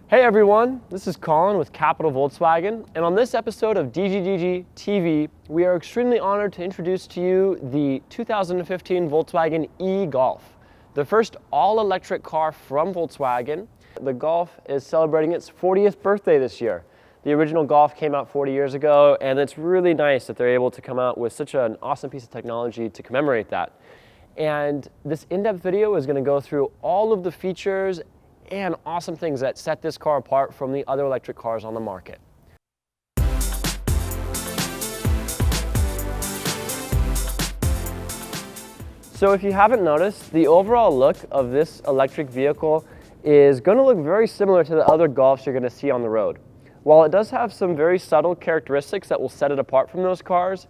Hey everyone, this is Colin with Capital Volkswagen, and on this episode of DGDG TV, we are extremely honored to introduce to you the 2015 Volkswagen e-Golf, the first all-electric car from Volkswagen. The Golf is celebrating its 40th birthday this year. The original Golf came out 40 years ago, and it's really nice that they're able to come out with such an awesome piece of technology to commemorate that. And this in-depth video is going to go through all of the features and awesome things that set this car apart from the other electric cars on the market. So if you haven't noticed, the overall look of this electric vehicle is going to look very similar to the other Golfs you're going to see on the road. While it does have some very subtle characteristics that will set it apart from those cars,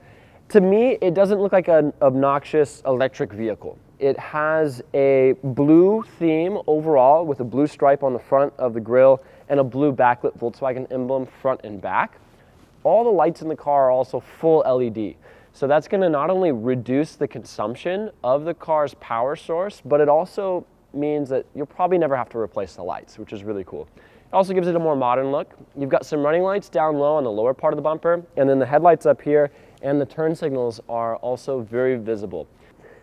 to me it doesn't look like an obnoxious electric vehicle. It has a blue theme overall with a blue stripe on the front of the grille and a blue backlit Volkswagen emblem front and back. All the lights in the car are also full LED. So that's going to not only reduce the consumption of the car's power source, but it also means that you'll probably never have to replace the lights, which is really cool. It also gives it a more modern look. You've got some running lights down low on the lower part of the bumper, and then the headlights up here and the turn signals are also very visible.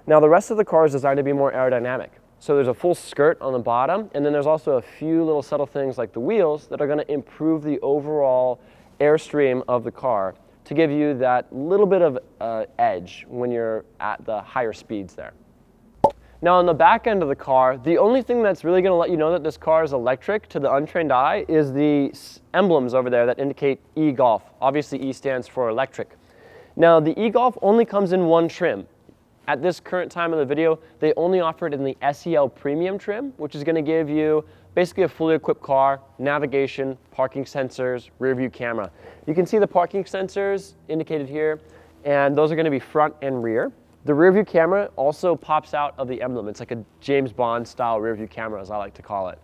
Now the rest of the car is designed to be more aerodynamic. So there's a full skirt on the bottom, and then there's also a few little subtle things like the wheels that are going to improve the overall airstream of the car to give you that little bit of edge when you're at the higher speeds there. Now on the back end of the car, the only thing that's really going to let you know that this car is electric to the untrained eye is the emblems over there that indicate e-Golf. Obviously E stands for electric. Now the e-Golf only comes in one trim. At this current time of the video, they only offer it in the SEL Premium trim, which is going to give you basically a fully equipped car, navigation, parking sensors, rear view camera. You can see the parking sensors indicated here, and those are going to be front and rear. The rear view camera also pops out of the emblem. It's like a James Bond style rear view camera, as I like to call it.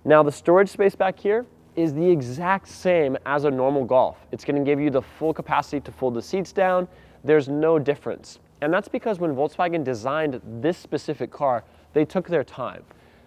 Now the storage space back here is the exact same as a normal Golf. It's going to give you the full capacity to fold the seats down. There's no difference. And that's because when Volkswagen designed this specific car, they took their time.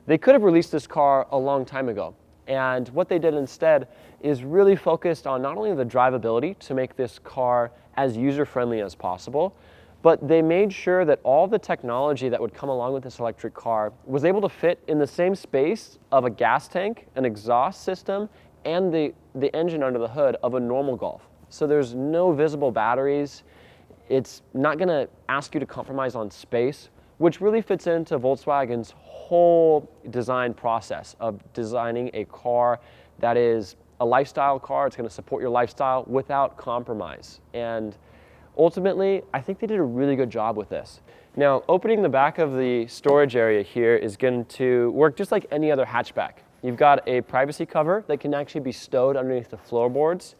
They could have released this car a long time ago. And what they did instead is really focused on not only the drivability to make this car as user-friendly as possible, but they made sure that all the technology that would come along with this electric car was able to fit in the same space of a gas tank, an exhaust system, and the engine under the hood of a normal Golf. So there's no visible batteries. It's not going to ask you to compromise on space, which really fits into Volkswagen's whole design process of designing a car that is a lifestyle car. It's going to support your lifestyle without compromise. And ultimately, I think they did a really good job with this. Now, opening the back of the storage area here is going to work just like any other hatchback. You've got a privacy cover that can actually be stowed underneath the floorboards.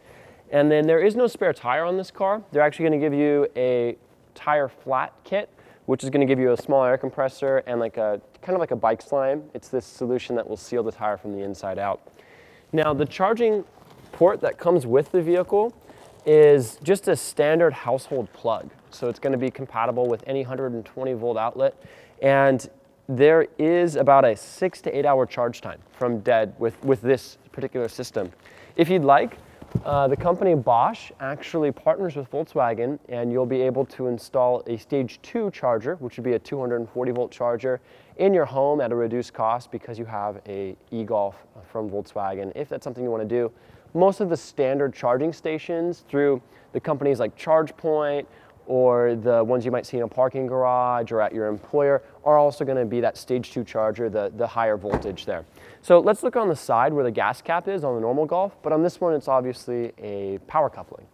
And then there is no spare tire on this car. They're actually going to give you a tire flat kit, which is going to give you a small air compressor and like a kind of like a bike slime. It's this solution that will seal the tire from the inside out. Now the charging port that comes with the vehicle is just a standard household plug. So it's going to be compatible with any 120 volt outlet. And there is about a 6 to 8 hour charge time from dead with this particular system. If you'd like, the company Bosch actually partners with Volkswagen, and you'll be able to install a stage 2 charger, which would be a 240 volt charger, in your home at a reduced cost because you have a e-Golf from Volkswagen, if that's something you want to do. Most of the standard charging stations through the companies like ChargePoint or the ones you might see in a parking garage or at your employer are also going to be that stage 2 charger, the higher voltage there. So let's look on the side where the gas cap is on the normal Golf, but on this one it's obviously a power coupling.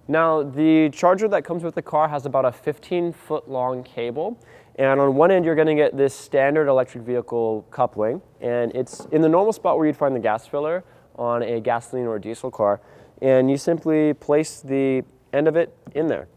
Now the charger that comes with the car has about a 15-foot long cable, and on one end you're going to get this standard electric vehicle coupling, and it's in the normal spot where you'd find the gas filler on a gasoline or a diesel car, and you simply place the end of it in there.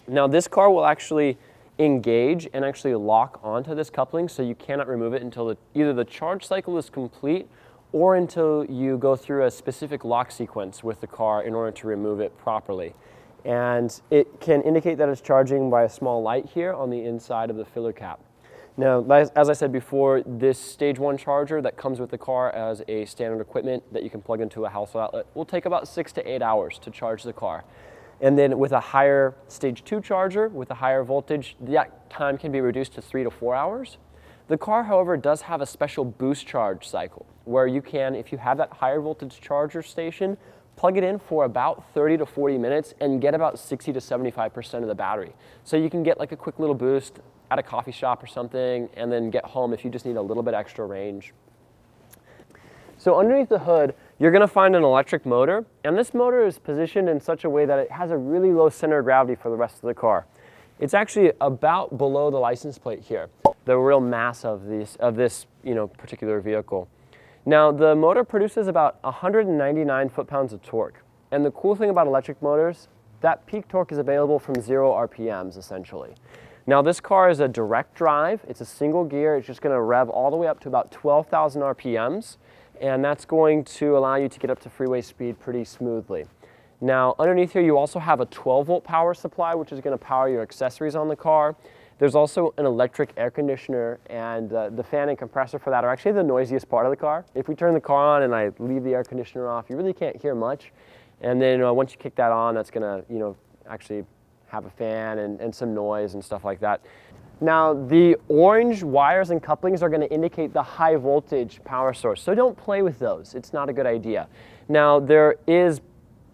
Now this car will actually engage and actually lock onto this coupling, so you cannot remove it until either the charge cycle is complete or until you go through a specific lock sequence with the car in order to remove it properly. And it can indicate that it's charging by a small light here on the inside of the filler cap. Now, as I said before, this stage 1 charger that comes with the car as a standard equipment that you can plug into a household outlet will take about 6 to 8 hours to charge the car. And then with a higher stage 2 charger, with a higher voltage, that time can be reduced to 3 to 4 hours. The car, however, does have a special boost charge cycle where you can, if you have that higher voltage charger station, plug it in for about 30 to 40 minutes and get about 60 to 75% of the battery. So you can get like a quick little boost at a coffee shop or something and then get home if you just need a little bit extra range. So underneath the hood, you're going to find an electric motor, and this motor is positioned in such a way that it has a really low center of gravity for the rest of the car. It's actually about below the license plate here, the real mass of this particular vehicle. Now, the motor produces about 199 foot-pounds of torque, and the cool thing about electric motors, that peak torque is available from 0 RPMs, essentially. Now, this car is a direct drive. It's a single gear. It's just going to rev all the way up to about 12,000 RPMs, and that's going to allow you to get up to freeway speed pretty smoothly. Now, underneath here, you also have a 12-volt power supply, which is going to power your accessories on the car. There's also an electric air conditioner, and the fan and compressor for that are actually the noisiest part of the car. If we turn the car on and I leave the air conditioner off, you really can't hear much. And then once you kick that on, that's going to, actually have a fan and some noise and stuff like that. Now, the orange wires and couplings are going to indicate the high voltage power source, so don't play with those. It's not a good idea. Now, there is,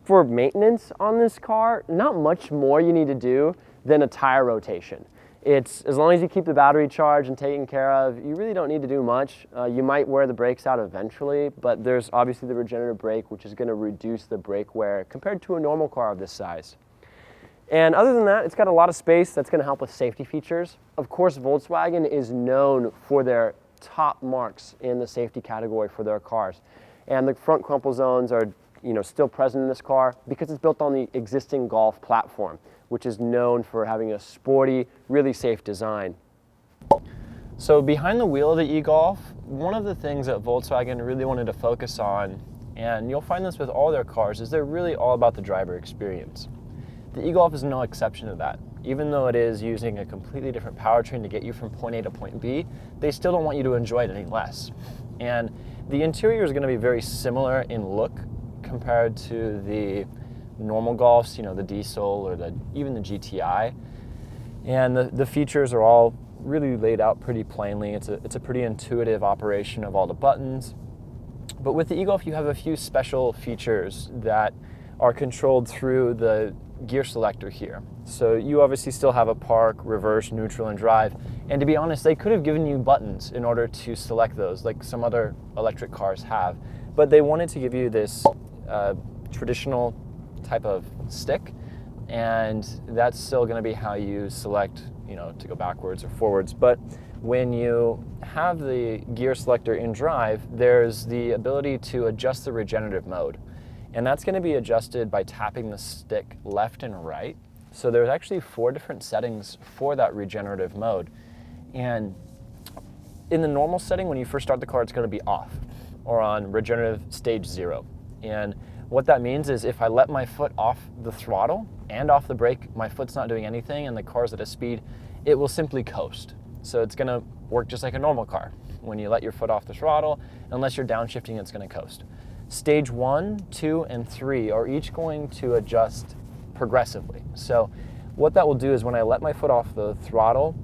for maintenance on this car, not much more you need to do than a tire rotation. It's as long as you keep the battery charged and taken care of, you really don't need to do much. You might wear the brakes out eventually, but there's obviously the regenerative brake, which is going to reduce the brake wear compared to a normal car of this size. And other than that, it's got a lot of space that's going to help with safety features. Of course, Volkswagen is known for their top marks in the safety category for their cars. And the front crumple zones are still present in this car because it's built on the existing Golf platform, which is known for having a sporty, really safe design. So behind the wheel of the e-Golf, one of the things that Volkswagen really wanted to focus on, and you'll find this with all their cars, is they're really all about the driver experience. The e-Golf is no exception to that. Even though it is using a completely different powertrain to get you from point A to point B, they still don't want you to enjoy it any less. And the interior is going to be very similar in look compared to the normal Golfs, the diesel or even the GTI. And the features are all really laid out pretty plainly. It's a pretty intuitive operation of all the buttons. But with the e-Golf, you have a few special features that are controlled through the gear selector here. So you obviously still have a park, reverse, neutral, and drive. And to be honest, they could have given you buttons in order to select those, like some other electric cars have. But they wanted to give you this traditional type of stick, and that's still going to be how you select, to go backwards or forwards. But when you have the gear selector in drive, there's the ability to adjust the regenerative mode. And that's going to be adjusted by tapping the stick left and right. So there's actually 4 different settings for that regenerative mode. And in the normal setting, when you first start the car, it's going to be off or on regenerative stage 0. And what that means is if I let my foot off the throttle and off the brake, my foot's not doing anything and the car's at a speed, it will simply coast. So it's going to work just like a normal car. When you let your foot off the throttle, unless you're downshifting, it's going to coast. Stage 1, 2, and 3 are each going to adjust progressively. So what that will do is when I let my foot off the throttle,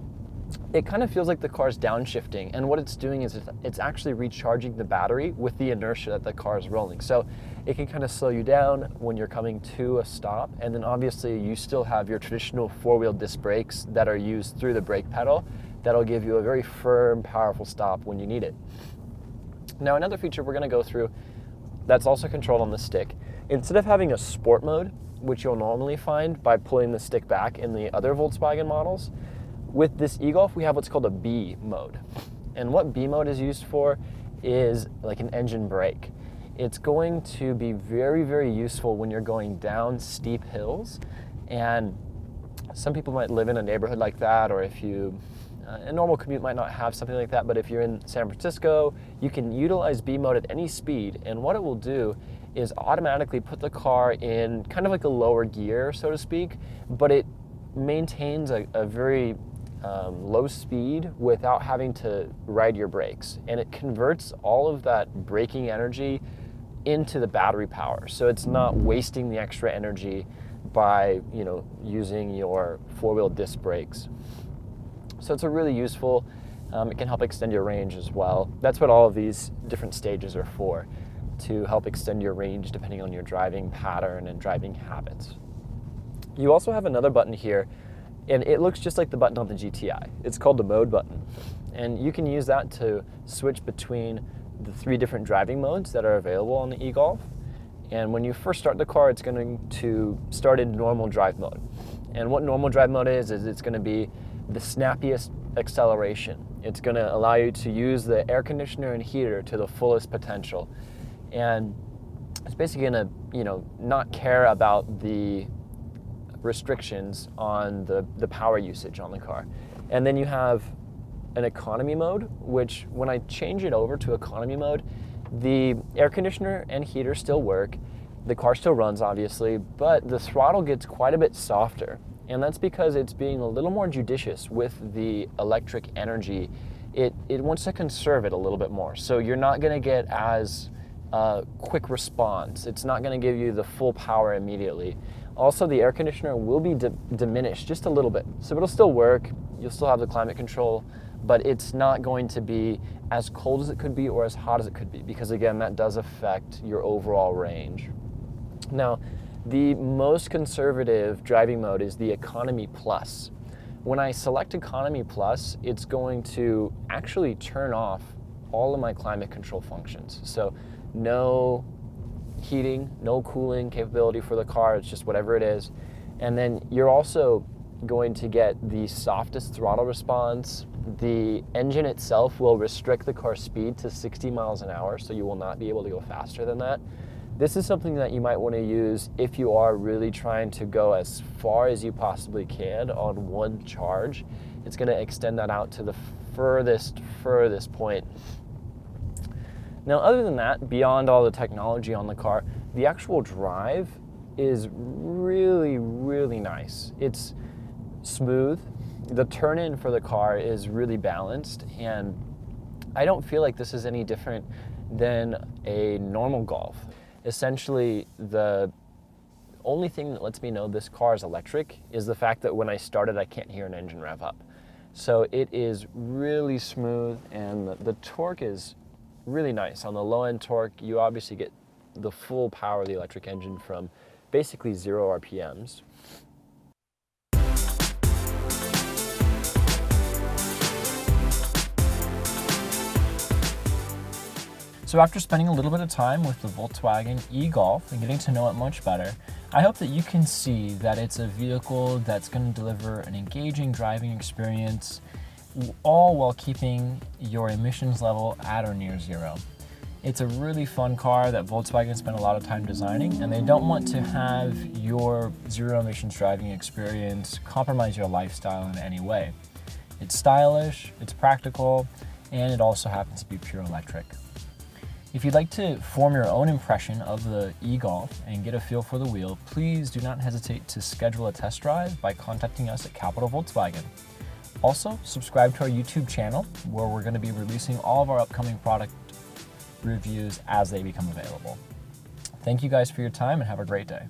it kind of feels like the car's downshifting, and what it's doing is it's actually recharging the battery with the inertia that the car is rolling. So it can kind of slow you down when you're coming to a stop, and then obviously you still have your traditional 4-wheel disc brakes that are used through the brake pedal that'll give you a very firm, powerful stop when you need it. Now, another feature we're going to go through that's also controlled on the stick, instead of having a sport mode, which you'll normally find by pulling the stick back in the other Volkswagen models, with this e-Golf we have what's called a B mode. And what B mode is used for is like an engine brake. It's going to be very, very useful when you're going down steep hills, and some people might live in a neighborhood like that, or if you a normal commute might not have something like that, but if you're in San Francisco, you can utilize B mode at any speed, and what it will do is automatically put the car in kind of like a lower gear, so to speak, but it maintains a very low speed without having to ride your brakes. And it converts all of that braking energy into the battery power. So it's not wasting the extra energy by using your four-wheel disc brakes. So it's a really useful, it can help extend your range as well. That's what all of these different stages are for, to help extend your range depending on your driving pattern and driving habits. You also have another button here, and it looks just like the button on the GTI. It's called the mode button. And you can use that to switch between the 3 different driving modes that are available on the e-Golf. And when you first start the car, it's going to start in normal drive mode. And what normal drive mode is it's going to be the snappiest acceleration. It's going to allow you to use the air conditioner and heater to the fullest potential. And it's basically going to, not care about the restrictions on the power usage on the car. And then you have an economy mode, which when I change it over to economy mode, the air conditioner and heater still work, the car still runs obviously, but the throttle gets quite a bit softer. And that's because it's being a little more judicious with the electric energy. It wants to conserve it a little bit more. So you're not gonna get as quick response. It's not gonna give you the full power immediately. Also, the air conditioner will be diminished just a little bit. So it'll still work, you'll still have the climate control, but it's not going to be as cold as it could be or as hot as it could be, because again, that does affect your overall range. Now, the most conservative driving mode is the Economy Plus. When I select Economy Plus, it's going to actually turn off all of my climate control functions. So no heating, no cooling capability for the car, it's just whatever it is. And then you're also going to get the softest throttle response. The engine itself will restrict the car's speed to 60 miles an hour, so you will not be able to go faster than that. This is something that you might want to use if you are really trying to go as far as you possibly can on one charge. It's going to extend that out to the furthest point. Now, other than that, beyond all the technology on the car, the actual drive is really, really nice. It's smooth. The turn-in for the car is really balanced, and I don't feel like this is any different than a normal Golf. Essentially, the only thing that lets me know this car is electric is the fact that when I start it, I can't hear an engine rev up. So it is really smooth, and the torque is really nice. On the low-end torque, you obviously get the full power of the electric engine from basically 0 RPMs. So after spending a little bit of time with the Volkswagen e-Golf and getting to know it much better, I hope that you can see that it's a vehicle that's going to deliver an engaging driving experience, all while keeping your emissions level at or near 0. It's a really fun car that Volkswagen spent a lot of time designing, and they don't want to have your zero emissions driving experience compromise your lifestyle in any way. It's stylish, it's practical, and it also happens to be pure electric. If you'd like to form your own impression of the e-Golf and get a feel for the wheel, please do not hesitate to schedule a test drive by contacting us at Capital Volkswagen. Also, subscribe to our YouTube channel, where we're going to be releasing all of our upcoming product reviews as they become available. Thank you guys for your time, and have a great day.